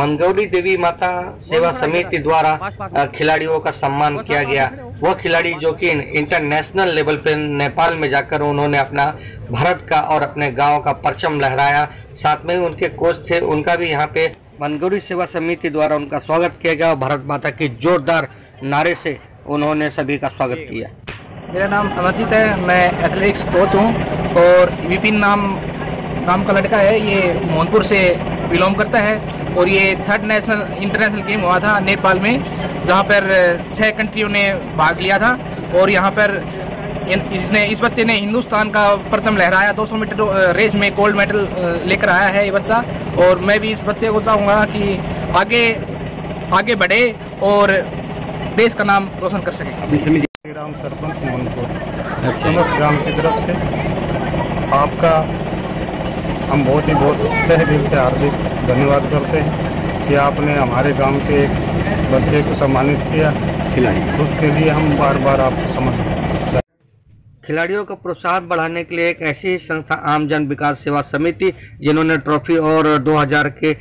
मनगौरी देवी माता सेवा समिति द्वारा खिलाड़ियों का सम्मान किया गया। वह खिलाड़ी जो कि इंटरनेशनल लेवल पे नेपाल में जाकर उन्होंने अपना भारत का और अपने गांव का परचम लहराया। साथ में उनके कोच थे, उनका भी यहाँ पे मनगौरी सेवा समिति द्वारा उनका स्वागत किया गया और भारत माता की जोरदार नारे से उन्होंने सभी का स्वागत किया। मेरा नाम अमरजीत है, मैं एथलेटिक्स कोच हूँ और विपिन नाम का लड़का है। ये मोहनपुर से बिलोंग करता है और ये 3rd इंटरनेशनल गेम हुआ था नेपाल में, जहाँ पर 6 कंट्रियों ने भाग लिया था और यहाँ पर इस बच्चे ने हिंदुस्तान का परचम लहराया। 200 मीटर रेस में गोल्ड मेडल लेकर आया है ये बच्चा। और मैं भी इस बच्चे को चाहूँगा कि आगे बढ़े और देश का नाम रोशन कर सके। ग्राम सरपंच मोहनपुर समस्त ग्राम की तरफ से आपका हम बहुत तहे दिल से हार्दिक धन्यवाद करते हैं कि आपने हमारे गांव के एक बच्चे को सम्मानित किया खिलाड़ी, उसके लिए हम बार बार आपको सम्मानित। खिलाड़ियों का प्रोत्साहन बढ़ाने के लिए एक ऐसी संस्था आम जन विकास सेवा समिति, जिन्होंने ट्रॉफी और 2000 के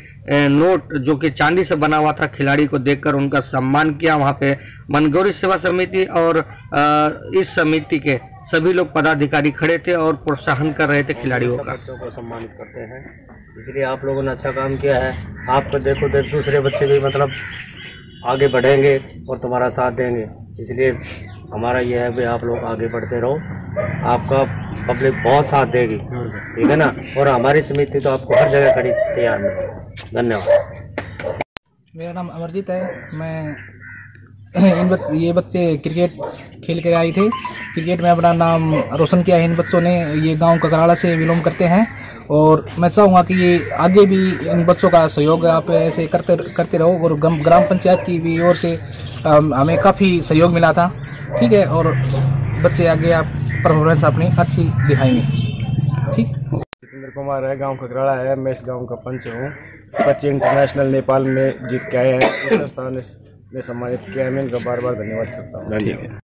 नोट जो कि चांदी से बना हुआ था खिलाड़ी को देकर उनका सम्मान किया। वहां पे मनगौरी सेवा समिति और इस समिति के सभी लोग पदाधिकारी खड़े थे और प्रोत्साहन कर रहे थे खिलाड़ियों का। बच्चों को सम्मानित करते हैं, इसलिए आप लोगों ने अच्छा काम किया है। आपको देखो दूसरे बच्चे भी मतलब आगे बढ़ेंगे और तुम्हारा साथ देंगे। इसलिए हमारा यह है कि आप लोग आगे बढ़ते रहो, आपका पब्लिक बहुत साथ देगी, ठीक है ना। और हमारी समिति तो आपको हर जगह खड़ी तैयार है। धन्यवाद। मेरा नाम अमरजीत है, मैं ये बच्चे क्रिकेट खेल कर आए थे। क्रिकेट में अपना नाम रोशन किया है इन बच्चों ने। ये गांव ककराड़ा से बिलोंग करते हैं और मैं चाहूँगा कि ये आगे भी इन बच्चों का सहयोग आप ऐसे करते रहो। और ग्राम पंचायत की भी ओर से हमें काफ़ी सहयोग मिला था, ठीक है। और बच्चे आगे आप परफॉर्मेंस अपनी अच्छी दिखाएंगे, ठीक। जितेंद्र कुमार है, गांव ककराड़ा है, मैं इस गांव का पंच हूँ। बच्चे इंटरनेशनल नेपाल में जीत के आए हैं, इस संस्था ने सम्मानित किया है। मैं इनका बार बार धन्यवाद करता हूँ।